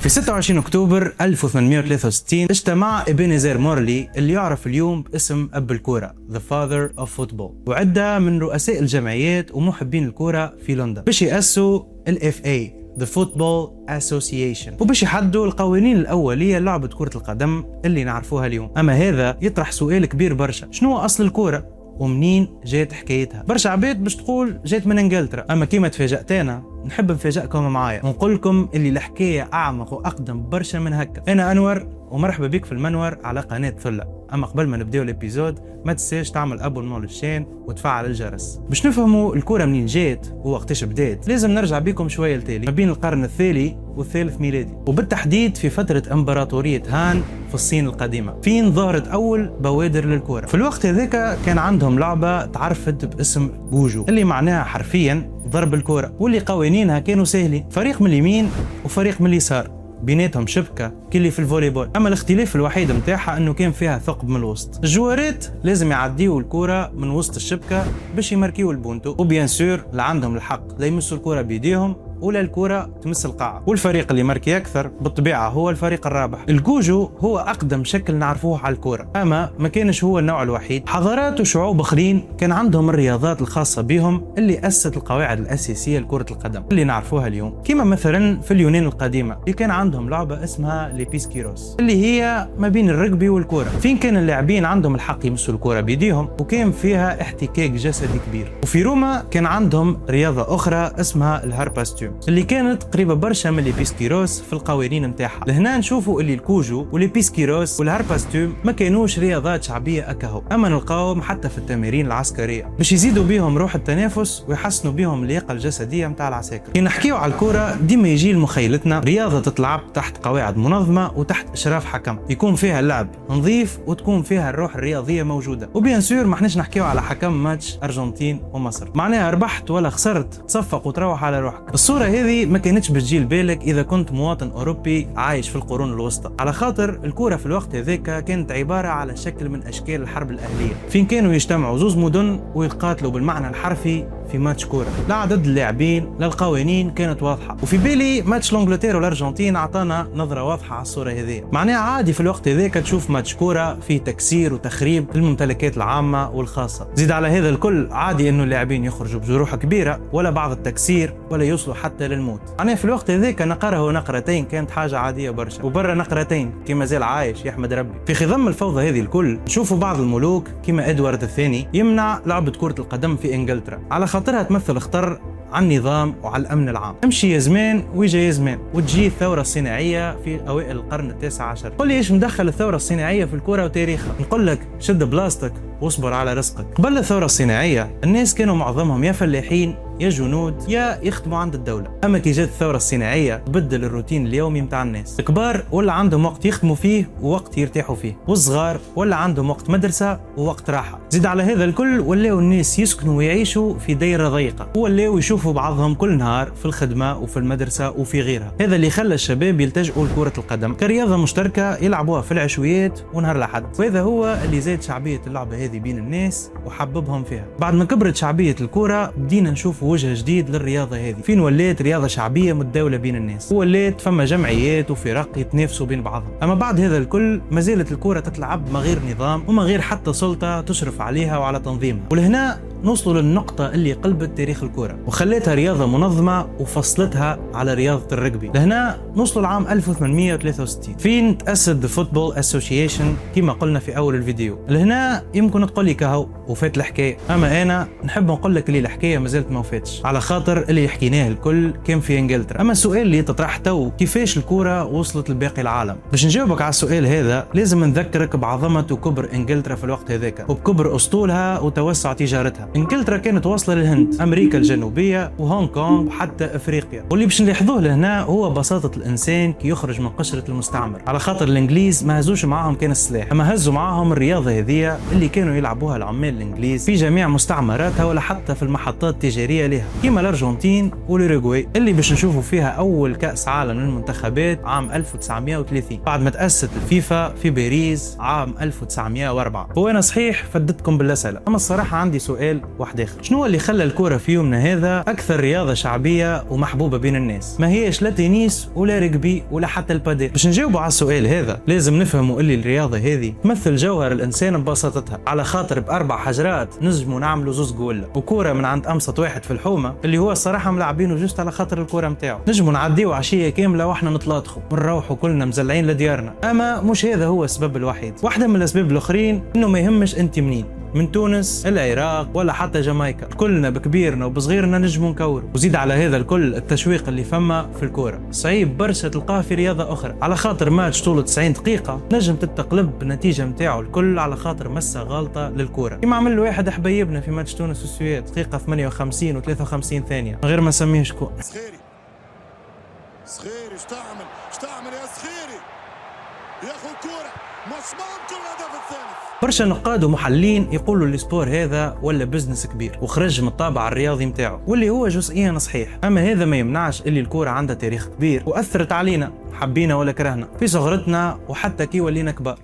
في 26 أكتوبر 1863 اجتمع إبنيزر مورلي اللي يعرف اليوم باسم أب الكورة The Father of Football وعدة من رؤساء الجمعيات ومحبين الكورة في لندن باش يأسسوا ال FA The Football Association وباش يحدوا القوانين الأولية لعبة كرة القدم اللي نعرفوها اليوم. أما هذا يطرح سؤال كبير برشا، شنو هو أصل الكورة؟ ومنين جات حكايتها؟ برشا عباد باش تقول جات من انجلترا، اما كيما تفاجأتنا نحب نفاجئكم معايا ونقول لكم اللي الحكايه اعمق واقدم برشا من هكا. انا انور ومرحبا بك في المنور على قناه ثله. اما قبل ما نبداو الابيزود ما تنساش تعمل ابونمون للشين وتفعل الجرس. باش نفهموا الكره منين جات ووقتاش بدات لازم نرجع بكم شويه لتالي ما بين القرن الثاني والثالث ميلادي، وبالتحديد في فتره امبراطوريه هان في الصين القديمه، فين ظهرت اول بوادر للكره. في الوقت هذاك كان عندهم لعبه تعرفت باسم جوجو اللي معناها حرفيا ضرب الكره، واللي قوانينها كانوا سهلين، فريق من اليمين وفريق من اليسار بيناتهم شبكه كلي في الفوليبول. اما الاختلاف الوحيد متاعها انه كان فيها ثقب من الوسط، الجوارات لازم يعديوا الكره من وسط الشبكه باش يماركيو البونتو، وبيان سور لا عندهم الحق لا يمسوا الكره بيديهم ولا الكرة تمس القاعة، والفريق اللي ماركي أكثر بالطبيعة هو الفريق الرابح. الجوجو هو أقدم شكل نعرفوه على الكرة، أما ما كانش هو النوع الوحيد. حضارات وشعوب آخرين كان عندهم الرياضات الخاصة بهم اللي أسست القواعد الأساسية لكرة القدم اللي نعرفوها اليوم، كما مثلا في اليونان القديمة اللي كان عندهم لعبة اسمها ليبيسكيروس اللي هي ما بين الرجبي والكرة، فين كان اللاعبين عندهم الحق يمسوا الكرة بيديهم وكان فيها احتكاك جسدي كبير. وفي روما كان عندهم رياضة أخرى اسمها الهارباستيوم اللي كانت قريبه برشا من البيسكيروس في القوانين نتاعها. لهنا نشوفوا اللي الكوجو والبيسكيروس والهارباستيوم ما كانوش رياضات شعبيه اكهو، اما نلقاهم حتى في التمارين العسكريه باش يزيدوا بهم روح التنافس ويحسنوا بهم اللياقه الجسديه نتاع العساكر. كي نحكيو على الكره ديما يجي لمخيلتنا رياضه تتلعب تحت قواعد منظمه وتحت اشراف حكم، يكون فيها اللعب نظيف وتكون فيها الروح الرياضيه موجوده. وبيان سور ما احناش نحكيو على حكم ماتش ارجنتين ومصر معناها ربحت ولا خسرت تصفق وتروح على روحك. الصوره هذه ما كانتش بتجي لبالك اذا كنت مواطن اوروبي عايش في القرون الوسطى، على خاطر الكوره في الوقت هذاك كانت عباره على شكل من اشكال الحرب الاهليه، فين كانوا يجتمعوا زوز مدن ويتقاتلوا بالمعنى الحرفي في ماتش كوره. لا عدد اللاعبين لا القوانين كانت واضحه، وفي بالي ماتش لانجلتير والارجنتين اعطانا نظره واضحه على الصوره هذه. معناها عادي في الوقت هذاك تشوف ماتش كوره فيه تكسير وتخريب للممتلكات العامه والخاصه. زيد على هذا الكل عادي انه اللاعبين يخرجوا بجروح كبيره ولا بعض التكسير ولا يوصلوا حتى للموت. أنا في الوقت هذاك نقره ونقرتين كانت حاجة عادية برشا، وبرا نقرتين كما زال عايش يحمد ربي. في خضم الفوضى هذه الكل نشوفوا بعض الملوك كما إدوارد الثاني يمنع لعبة كرة القدم في إنجلترا على خاطرها تمثل خطر على النظام وعلى الأمن العام. امشي يا زمان ويجي يا زمان وتجي الثورة الصناعية في أوائل القرن التاسع عشر. قل لي إيش مدخل الثورة الصناعية في الكرة وتاريخها؟ نقول لك شد بلاستيك واصبر على رزقك. قبل الثورة الصناعية الناس كانوا معظمهم يا فلاحين يا جنود يا يخدموا عند الدولة، أما كي جات الثورة الصناعية بدل الروتين اليومي متاع الناس. الكبار ولا عندهم وقت يخدموا فيه ووقت يرتاحوا فيه، والصغار ولا عندهم وقت مدرسة ووقت راحة. زيد على هذا الكل ولاو الناس يسكنوا ويعيشوا في دايرة ضيقة، ولاو يشوفوا بعضهم كل نهار في الخدمة وفي المدرسة وفي غيرها. هذا اللي خلى الشباب يلتجئوا لكرة القدم كرياضة مشتركة يلعبوها في العشويات ونهار الأحد، وهذا هو اللي زاد شعبية اللعبة هذه بين الناس وحببهم فيها. بعد ما كبرت شعبية الكرة بدينا نشوف وجه جديد للرياضة هذه، فين ولات رياضة شعبية متداولة بين الناس، ولات فما جمعيات وفرق يتنافسوا بين بعضهم. أما بعد هذا الكل ما زالت الكرة تتلعب ما غير نظام وما غير حتى سلطة تشرف عليها وعلى تنظيمها. ولهنا نوصلوا للنقطة اللي قلبت تاريخ الكرة وخلتها رياضة منظمة وفصلتها على رياضة الرجبي. لهنا نوصلوا لعام 1863 فين تأسس The Football Association كما قلنا في أول الفيديو. لهنا يمكن تقول لي كهو وفات الحكاية، أما أنا نحب نقول لك اللي الحكاية ما زالت ما وفاتش، على خاطر اللي حكيناه الكل كان في إنجلترا. أما السؤال اللي تطرح تو كيفاش الكرة وصلت لباقي العالم؟ باش نجاوبك على السؤال هذا لازم نذكرك بعظمة وكبر إنجلترا في الوقت هذاك وبكبر أسطولها وتوسع تجارتها. انجلترا كانت واصله للهند، امريكا الجنوبيه وهونغ كونغ وحتى افريقيا. واللي باش نلاحظوه لهنا هو بساطه الانسان كي يخرج من قشره المستعمر، على خاطر الانجليز ما هزوش معاهم كان السلاح، اما هزوا معاهم الرياضه هذه اللي كانوا كانوا يلعبوها العمال الانجليز في جميع مستعمراتها ولا حتى في المحطات التجاريه لها، كيما الارجنتين والأوروغواي اللي باش نشوفوا فيها اول كاس عالم للمنتخبات عام 1930 بعد ما تاسست الفيفا في باريس عام 1904. وانا صحيح فدتكم بالاسئله، اما الصراحه عندي سؤال واحد اخر، شنو اللي خلى الكره في يومنا هذا اكثر رياضه شعبيه ومحبوبه بين الناس؟ ما هيش لا تنس ولا رجبي ولا حتى البادل. باش نجاوبوا على السؤال هذا لازم نفهموا اللي الرياضه هذه تمثل جوهر الانسان ببساطتها، على خاطر باربع حجرات نجموا نعملوا زوز جوله وكوره من عند امسط واحد في الحومه اللي هو الصراحه ملاعبينه جوست على خاطر الكوره نتاعو، نجموا نعديو عشيه كامله واحنا نتلاطخوا ونروحوا كلنا مزلعين لديارنا. اما مش هذا هو السبب الوحيد، واحده من الاسباب الاخرين انه ما يهمش انت منين، من تونس العراق ولا حتى جامايكا، كلنا بكبيرنا وبصغيرنا نجموا نكوروا. وزيد على هذا الكل التشويق اللي فما في الكوره صعيب برشا تلقاه في رياضه اخرى، على خاطر ماتش طوله 90 دقيقه نجم تتقلب النتيجه نتاعو الكل على خاطر مسه غلطه للكوره، كما عمل له حبايبنا في ماتش تونس والسويد دقيقه 58 و53 ثانيه من غير ما نسميه شكون. صخيري اش تعمل يا صخيري، ياخذ الكوره مش ممكن الهدف الثالث. برشا نقاد ومحللين يقولوا السبور هذا ولا بزنس كبير وخرج من الطابع الرياضي نتاعو، واللي هو جزئيا صحيح، اما هذا ما يمنعش اللي الكوره عندها تاريخ كبير واثرت علينا حبينا ولا كرهنا في صغرتنا وحتى كي ولينا كبار.